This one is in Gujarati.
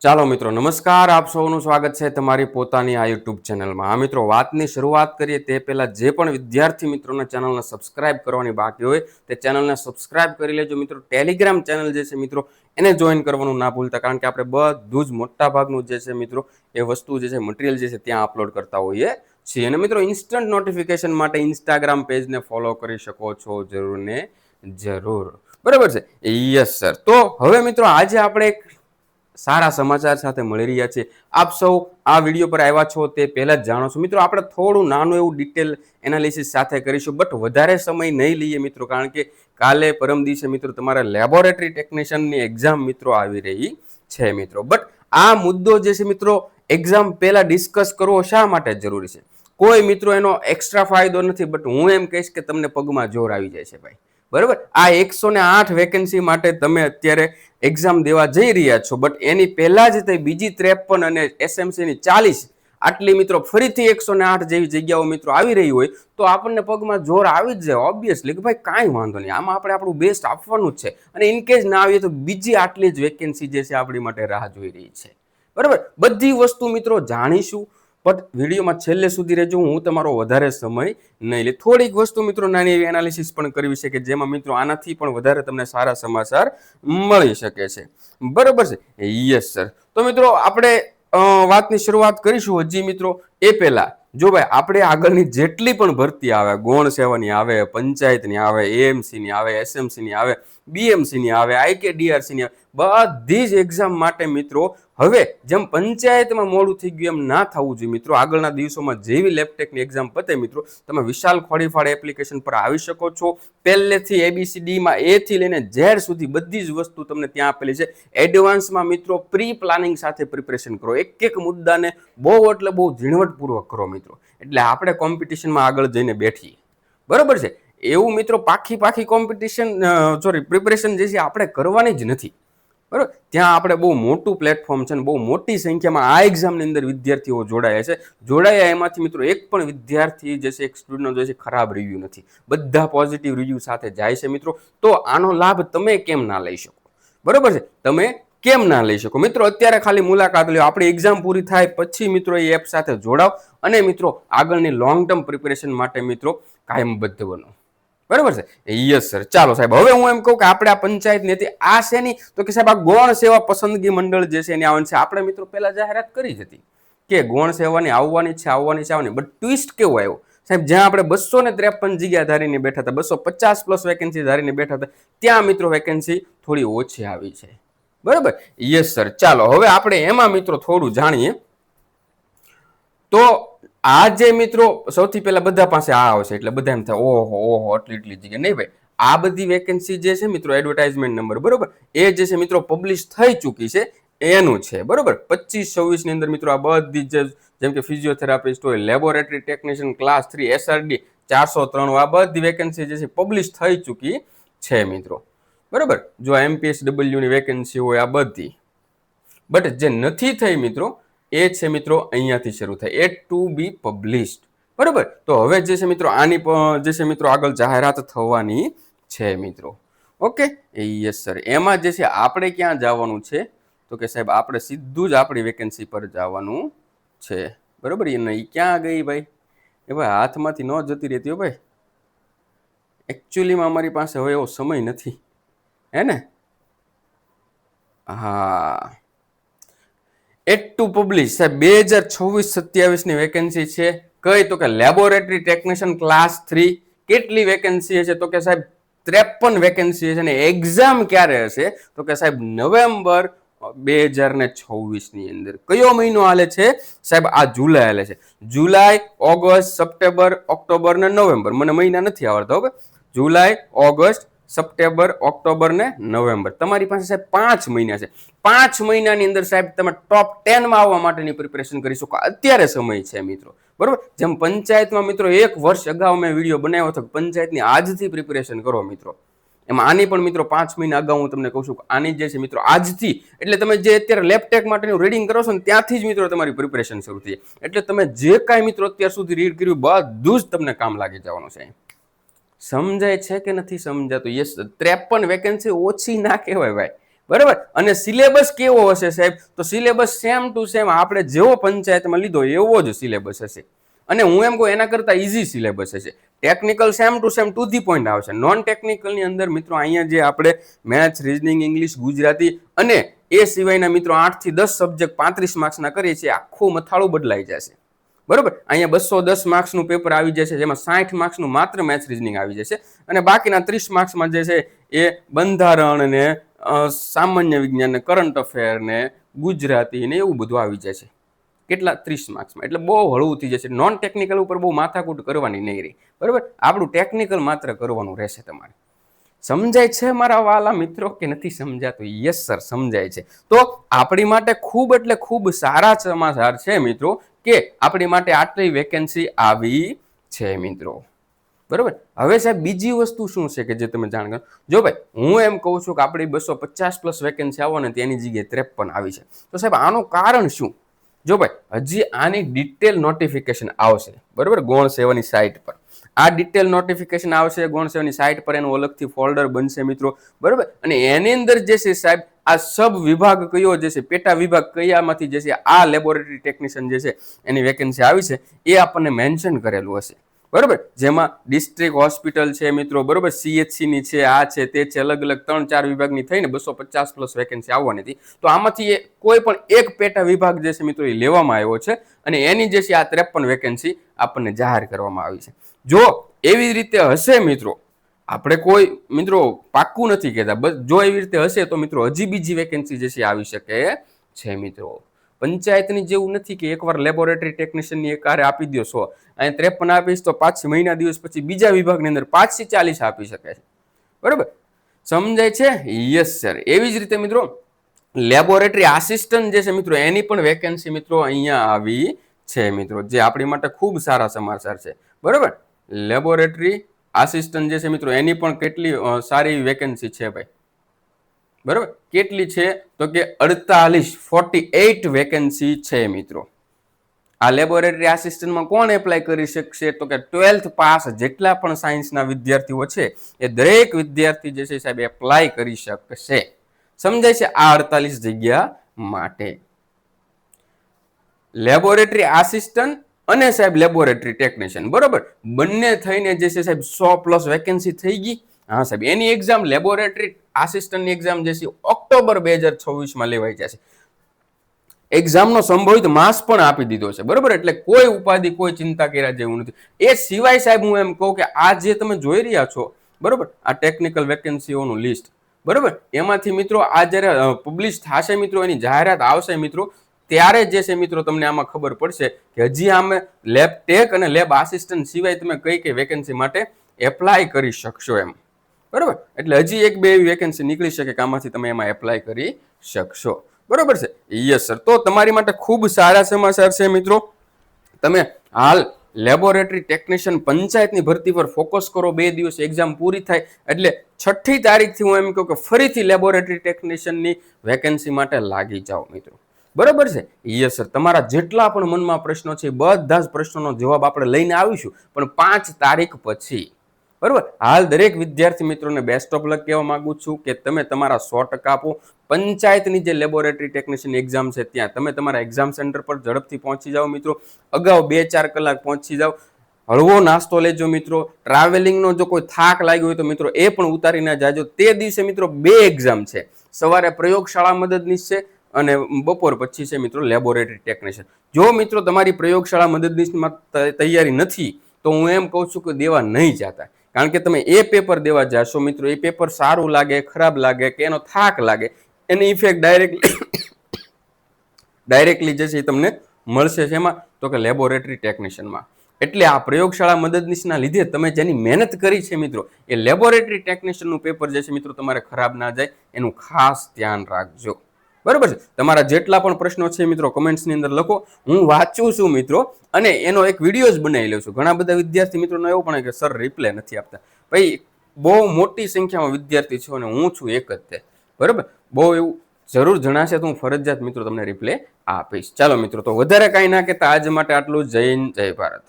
ચાલો મિત્રો, નમસ્કાર. આપ સૌનું સ્વાગત છે તમારી પોતાની આ યુટ્યુબ ચેનલમાં. આ મિત્રો, વાતની શરૂઆત કરીએ તે પહેલાં જે પણ વિદ્યાર્થી મિત્રોને ચેનલને સબસ્ક્રાઇબ કરવાની બાકી હોય તે ચેનલને સબસ્ક્રાઇબ કરી લેજો મિત્રો. ટેલિગ્રામ ચેનલ જે છે મિત્રો એને જોઈન કરવાનું ના ભૂલતા, કારણ કે આપણે બધું જ મોટા ભાગનું જે છે મિત્રો એ વસ્તુ જે છે મટીરિયલ જે છે ત્યાં અપલોડ કરતા હોઈએ છીએ. અને મિત્રો, ઇન્સ્ટન્ટ નોટિફિકેશન માટે ઇન્સ્ટાગ્રામ પેજને ફોલો કરી શકો છો જરૂર ને જરૂર. બરાબર છે? Yes sir. તો હવે મિત્રો, આજે આપણે એક સારા સમાચાર સાથે મળી રહ્યા છે. આપ સૌ આ વિડીયો પર આવ્યા છો તે પહેલા જ જાણો છો મિત્રો, આપણે થોડું નાનું એવું ડિટેલ એનાલિસિસ સાથે કરીશું, બટ વધારે સમય નહીં લઈએ મિત્રો, કારણ કે કાલે પરમ દિવસે મિત્રો તમારા લેબોરેટરી ટેકનિશિયનની એક્ઝામ મિત્રો આવી રહી છે મિત્રો. બટ આ મુદ્દો જે છે મિત્રો એક્ઝામ પહેલા ડિસ્કસ કરવો શા માટે જરૂરી છે? કોઈ મિત્રો એનો એક્સ્ટ્રા ફાયદો નથી, બટ હું એમ કહીશ કે તમને પગમાં જોર આવી જાય છે ભાઈ. બરાબર? આ 108 વેકેન્સી માટે તમે અત્યારે એક્ઝામ દેવા જઈ રહ્યા છો, બટ એની પહેલા જ તે બીજી 53 અને એસએમસીની 40 આટલી મિત્રો ફરીથી 108 જેવી જગ્યાઓ મિત્રો આવી રહી હોય તો આપણને પગમાં જોર આવી જ જાય ઓબ્વિયસલી કે ભાઈ કાંઈ વાંધો નહીં, આમાં આપણે આપણું બેસ્ટ આપવાનું જ છે. અને ઇનકેસ ના આવીએ તો બીજી આટલી જ વેકેન્સી જે છે આપણી માટે રાહ જોઈ રહી છે. બરાબર? બધી વસ્તુ મિત્રો જાણીશું, બટ વિડીયોમાં છેલ્લે સુધી રહેજો. હું તમારો વધારે સમય નહીં લે. થોડીક વસ્તુ મિત્રો નાની એવી એનાલિસિસ પણ કરવી છે કે જેમાં મિત્રો આનાથી પણ વધારે તમને સારા સમાચાર મળી શકે છે. બરોબર છે? Yes sir. તો મિત્રો, આપણે વાતની શરૂઆત કરીશું. હજી મિત્રો એ પહેલા જો ભાઈ આપણે આગળની જેટલી પણ ભરતી આવે, ગૌણ સેવાની આવે, પંચાયતની આવે, એએમસીની આવે, એસએમસીની આવે, બીએમસીની આવે, આઈકેડીઆરસીની આવે, બધી જ એક્ઝામ માટે મિત્રો હવે જેમ પંચાયતમાં મોડું થઈ ગયું એમ ના થવું જોઈએ મિત્રો. આગળના દિવસોમાં જેવી લેબટેકની એક્ઝામ પતે મિત્રો, તમે વિશાલ ખોડીફાળ એપ્લિકેશન પર આવી શકો છો. પહેલેથી એબીસીડીમાં એ થી લઈને ઝેડ સુધી બધી જ વસ્તુ તમને ત્યાં આપેલી છે. એડવાન્સમાં મિત્રો પ્રી પ્લાનિંગ સાથે પ્રિપરેશન કરો. એક એક મુદ્દાને બહુ એટલે બહુ ઝીણવટપૂર્વક કરો મિત્રો, એટલે આપણે કોમ્પિટિશનમાં આગળ જઈને બેઠીએ. બરોબર છે? એવું મિત્રો પાખી પ્રિપરેશન જે છે આપણે કરવાની જ નથી. બરાબર? ત્યાં આપણે બહુ મોટું પ્લેટફોર્મ છે અને બહુ મોટી સંખ્યામાં આ એક્ઝામની અંદર વિદ્યાર્થીઓ જોડાયા એમાંથી મિત્રો એક પણ વિદ્યાર્થી જે છે એક સ્ટુડન્ટ જે છે ખરાબ રિવ્યુ નથી. બધા પોઝિટિવ રિવ્યુ સાથે જાય છે મિત્રો. તો આનો લાભ તમે કેમ ના લઈ શકો? બરોબર છે? તમે કેમ ના લઈ શકો મિત્રો? અત્યારે ખાલી મુલાકાત લ્યો. આપણી એક્ઝામ પૂરી થાય પછી મિત્રો એ એપ સાથે જોડાવ અને મિત્રો આગળની લોંગ ટર્મ પ્રિપેરેશન માટે મિત્રો કાયમબદ્ધ બનો. બરાબર છે? Yes sir. ચાલો સાહેબ, હવે હું એમ કહું કે આપણે આ પંચાયતની હતી આ શેની, તો કે સાહેબ આ ગૌણ સેવા પસંદગી મંડળ જે છે એની આવવાની છે. આપણે મિત્રો પહેલા જાહેરાત કરી જ હતી કે ગૌણ સેવાની આવવાની છે. બટ ટ્વિસ્ટ કેવો આવ્યો સાહેબ? જ્યાં આપણે 253 જગ્યા ધારીને બેઠા હતા, 250+ વેકેન્સી ધારીને બેઠા હતા, ત્યાં મિત્રો વેકેન્સી થોડી ઓછી આવી છે. બરાબર? Yes sir. ચાલો હવે આપણે એમાં મિત્રો થોડું જાણીએ. તો આ જે મિત્રો સૌથી પહેલા બધા પાસે આ આવશે એટલે બધા એમ થાય ઓહો એટલી જગ્યા નહીં ભાઈ. આ બધી વેકેન્સી જે છે મિત્રો એડવર્ટાઇઝમેન્ટ નંબર બરોબર એ જે છે મિત્રો પબ્લિશ થઈ ચૂકી છે એનું છે. બરોબર? 25-26 ની અંદર મિત્રો આ બધી જેમ કે ફિઝિયોથેરાપિસ્ટ હોય, લેબોરેટરી ટેકનિશિયન ક્લાસ 3 એસઆરડી 403 આ બધી વેકેન્સી જે છે પબ્લિશ થઈ ચૂકી છે મિત્રો. બરોબર? જો એમપીએસડબલ્યુ ની વેકેન્સી હોય આ બધી, બટ જે નથી થઈ મિત્રો એ છે મિત્રો અહીંયાથી શરૂ થાય, એટ ટુ બી પબ્લિશ્ડ. બરોબર? તો હવે જે છે મિત્રો આની જે છે મિત્રો આગળ જાહેરાત થવાની છે મિત્રો. ઓકે? Yes sir. એમાં જે છે આપણે ક્યાં જવાનું છે તો કે સાહેબ આપણે સીધું જ આપણી વેકેન્સી પર જવાનું છે. બરોબર? એ નહીં ક્યાં ગઈ ભાઈ? એ ભાઈ હાથમાંથી ન જતી રહેતી હો ભાઈ. એકચ્યુઅલીમાં અમારી પાસે હવે એવો સમય નથી, હે ને? હા, એટ ટુ પબ્લિશ સાહેબ 2026-27 ની વેકેન્સી છે. કઈ તો કે લેબોરેટરી ટેકનિશિયન ક્લાસ 3. કેટલી વેકેન્સી છે તો કે સાહેબ 53 વેકેન્સી છે. અને એક્ઝામ ક્યારે હશે તો કે સાહેબ નવેમ્બર 2026 ની અંદર. કયો મહિનો હાલે છે સાહેબ? આ જુલાઈ હાલે છે. જુલાઈ, ઓગસ્ટ, સપ્ટેમ્બર, ઓક્ટોબર ને નવેમ્બર. મને મહિના નથી આવડતા. ઓકે? જુલાઈ, ઓગસ્ટ, સપ્ટેમ્બર, ઓક્ટોબર ને નવેમ્બર. તમારી પાસે સાહેબ 5 મહિના છે. 5 મહિનાની અંદર સાહેબ તમે ટોપ 10 માં આવવા માટેની પ્રિપેરેશન કરી શકો. અત્યારે સમય છે મિત્રો. બરોબર? જેમ પંચાયતમાં મિત્રો 1 વર્ષ અગાઉ મેં વિડીયો બનાવ્યો હતો પંચાયતની આજથી પ્રિપેરેશન કરો મિત્રો. એમાં આની પણ મિત્રો 5 મહિના અગાઉ હું તમને કહું છું કે આની જે છે મિત્રો આજથી, એટલે તમે જે અત્યારે લેબટેક માટેનું રીડિંગ કરો છો ને ત્યાંથી જ મિત્રો તમારી પ્રિપેરેશન શરૂ થઈ. એટલે તમે જે કાંઈ મિત્રો અત્યાર સુધી રીડ કર્યું બધું જ તમને કામ લાગી જવાનું છે. સમજાય છે કે નથી સમજાતું? યસ, 53 વેકેન્સી ઓછી ના કહેવાય ભાઈ. બરાબર. અને સિલેબસ કેવો હશે સાહેબ, તો સિલેબસ સેમ ટુ સેમ આપણે જેવો પંચાયતમાં લીધો એવો જ સિલેબસ હશે. અને હું એમ કહું એના કરતા ઈઝી સિલેબસ હશે. Technical same to same to the point આવશે. નોન ટેકનિકલની અંદર મિત્રો અહીંયા જે આપણે મેથ્સ, રીઝનિંગ, ઇંગ્લિશ, ગુજરાતી અને એ સિવાયના મિત્રો 8 થી 10 સબ્જેક્ટ 35 માર્ક્સના કરીએ છીએ, આખું મથાળું બદલાઈ જશે. બરોબર. અહીંયા 210 માર્ક્સનું પેપર આવી જશે, જેમાં 60 માર્ક્સનું માત્ર મેથ્સ રીઝનિંગ આવી જશે અને બાકીના 30 માર્ક્સમાં જે છે એ બંધારણ ને સામાન્ય વિજ્ઞાન ને કરંટ અફેર ને ગુજરાતી ને એવું બધું આવી જશે. કેટલા? 30 માર્ક્સમાં. એટલે બહુ હળવું થઈ જશે. નોન ટેકનિકલ ઉપર બહુ માથાકૂટ કરવાની નહીં રહી. બરોબર. આપણું ટેકનિકલ માત્ર કરવાનું રહેશે તમારે. સમજાય છે મારા વાલા મિત્રો કે નથી સમજાતું? યસ સર, સમજાય છે. તો આપણી માટે ખૂબ એટલે ખૂબ સારા સમાચાર છે મિત્રો કે આપણી માટે આટલી વેકેન્સી આવી છે મિત્રો. બરોબર. હવે સાહેબ બીજી વસ્તુ શું છે કે જે તમે જાણ કરો? જો ભાઈ હું એમ કહું છું કે આપણી 250+ વેકેન્સી આવો ને તેની જગ્યાએ 53 આવી છે, તો સાહેબ આનું કારણ શું? જો ભાઈ હજી આની ડિટેલ નોટિફિકેશન આવશે. બરોબર. ગૌણ સેવાની સાઇટ પર આ ડિટેલ નોટિફિકેશન આવશે. ગૌણ સેવાની સાઇટ પર એનું અલગથી ફોલ્ડર બનશે મિત્રો. બરોબર. અને એની અંદર જે છે સાહેબ આ સબ વિભાગ કયો જે છે, પેટા વિભાગ કયામાંથી જે છે આ લેબોરેટરી ટેકનિશિયન જે છે એની વેકેન્સી આવી છે એ આપણને મેન્શન કરેલું હશે. બરોબર. જેમાં ડિસ્ટ્રિક્ટ હોસ્પિટલ છે મિત્રો. બરોબર. CHC ની છે, આ છે તે છે, અલગ અલગ 3-4 વિભાગની થઈને 250+ વેકેન્સી આવવાની હતી. તો આમાંથી કોઈ પણ એક પેટા વિભાગ જે છે મિત્રો એ લેવામાં આવ્યો છે અને એની જે છે આ 53 વેકેન્સી આપણને જાહેર કરવામાં આવી છે. જો એવી રીતે હશે મિત્રો, આપણે કોઈ મિત્રો પાક્કું નથી કહેતા, બસ જો એવી રીતે હશે તો મિત્રો હજી બીજી વેકેન્સી જે છે આવી શકે છે મિત્રો. પંચાયતની જેવું નથી કે એકવાર લેબોરેટરી ટેકનિશિયનની એક હારે આપી દો 100, અહીં 53 આપીશ તો 5 મહિના દિવસ પછી બીજા વિભાગની અંદર 5 થી 40 આપી શકે છે. બરોબર. સમજાય છે? Yes sir. એવી જ રીતે મિત્રો લેબોરેટરી આસિસ્ટન્ટ જે છે મિત્રો એની પણ વેકેન્સી મિત્રો અહીંયા આવી છે મિત્રો, જે આપણી માટે ખૂબ સારા સમાચાર છે. બરોબર. લેબોરેટરી આસિસ્ટન્ટ જે છે મિત્રો એની પણ કેટલી સારી વેકેન્સી છે ભાઈ. બરોબર. કેટલી છે તો કે 48 વેકેન્સી છે મિત્રો. આ લેબોરેટરી આસિસ્ટન્ટમાં કોણ એપ્લાય કરી શકશે તો કે 12th પાસ જેટલા પણ સાયન્સના વિદ્યાર્થીઓ છે એ દરેક વિદ્યાર્થી જે છે સાહેબ એપ્લાય કરી શકશે. સમજાય છે? આ 48 જગ્યા માટે લેબોરેટરી આસિસ્ટન્ટ અને સાહેબ લેબોરેટરી ટેકનિશિયન બરોબર બંને થઈને જે છે સાહેબ 100+ વેકેન્સી થઈ ગઈ. હા સાહેબ, એની એક્ઝામ લેબોરેટરી આસિસ્ટન્ટની એક્ઝામ જે છે ઓક્ટોબર 2024માં લેવાઈ જશે. એક્ઝામનો સંભવિત માસ પણ આપી દીધો છે. બરોબર. એટલે કોઈ ઉપાધિ, કોઈ ચિંતા કર્યા જેવું નથી. એ સિવાય સાહેબ હું એમ કહું કે આ જે તમે જોઈ રહ્યા છો બરોબર આ ટેકનિકલ વેકેન્સીઓનું લિસ્ટ બરોબર એમાંથી મિત્રો આ જ્યારે પબ્લિશ થશે મિત્રો, એની જાહેરાત આવશે મિત્રો, ત્યારે જે છે મિત્રો તમને આમાં ખબર પડશે કે હજી આમે લેબ ટેક અને લેબ આસિસ્ટન્ટ સિવાય તમે કઈ કઈ વેકેન્સી માટે એપ્લાય કરી શકશો એમ. બરોબર. એટલે હજી 1-2 એવી વેકેન્સી નીકળી શકે કે આમાંથી તમે એમાં એપ્લાય કરી શકશો. બરોબર છે? Yes sir. તો તમારી માટે ખૂબ સારા સમાચાર છે મિત્રો. તમે હાલ લેબોરેટરી ટેકનિશિયન પંચાયતની ભરતી પર ફોકસ કરો. 2 દિવસ એક્ઝામ પૂરી થાય એટલે 6ઠી તારીખથી હું એમ કહું કે ફરીથી લેબોરેટરી ટેકનિશિયનની વેકેન્સી માટે લાગી જાઓ મિત્રો. બરોબર છે? Yes sir. તમારા જેટલા પણ મનમાં પ્રશ્નો છે બધા જ પ્રશ્નોનો જવાબ આપણે લઈને આવીશું, પણ 5 તારીખ પછી. બરોબર. હાલ દરેક વિદ્યાર્થી મિત્રોને બેસ્ટ ઓફ લક કહેવા માંગુ છું કે તમે તમારા 100% આપો. પંચાયતની જે લેબોરેટરી ટેકનિશિયન એક્ઝામ છે ત્યાં તમે તમારા એક્ઝામ સેન્ટર પર ઝડપથી પહોંચી જાઓ મિત્રો. અગાઉ 2-4 કલાક પહોંચી જાઓ. હળવો નાસ્તો લેજો મિત્રો. ટ્રાવેલિંગનો જો કોઈ થાક લાગ્યો હોય તો મિત્રો એ પણ ઉતારીને જાજો. તે દિવસે મિત્રો 2 એક્ઝામ છે. સવારે પ્રયોગશાળા મદદનીશ છે અને બપોર પછી છે મિત્રો લેબોરેટરી ટેકનિશિયન. જો મિત્રો તમારી પ્રયોગશાળા મદદનીશમાં તૈયારી નથી તો હું એમ કહું છું કે દેવા નહીં જતા, કારણ કે તમે એ પેપર દેવા જશો મિત્રો, એ પેપર સારું લાગે, ખરાબ લાગે કે એનો થાક લાગે, એની ઇફેક્ટ ડાયરેક્ટલી જે છે તમને મળશે છે એમાં તો કે લેબોરેટરી ટેકનિશિયનમાં. એટલે આ પ્રયોગશાળા મદદનીશના લીધે તમે જેની મહેનત કરી છે મિત્રો એ લેબોરેટરી ટેકનિશિયનનું પેપર જે છે મિત્રો તમારે ખરાબ ના જાય એનું ખાસ ધ્યાન રાખજો. બરોબર છે? તમારા જેટલા પણ પ્રશ્નો છે મિત્રો કમેન્ટ્સની અંદર લખો. હું વાંચું છું મિત્રો અને એનો એક વિડીયો જ બનાવી લઉં છું. ઘણા બધા વિદ્યાર્થી મિત્રોને એવું પણ કે સર રિપ્લે નથી આપતા. ભાઈ બહુ મોટી સંખ્યામાં વિદ્યાર્થી છો અને હું છું એક જ તે. બરોબર. બહુ એવું જરૂર જણાશે તો હું ફરજિયાત મિત્રો તમને રિપ્લે આપીશ. ચાલો મિત્રો, તો વધારે કાંઈ ના કહેતા આજ માટે આટલું. જય હિન્દ, જય ભારત.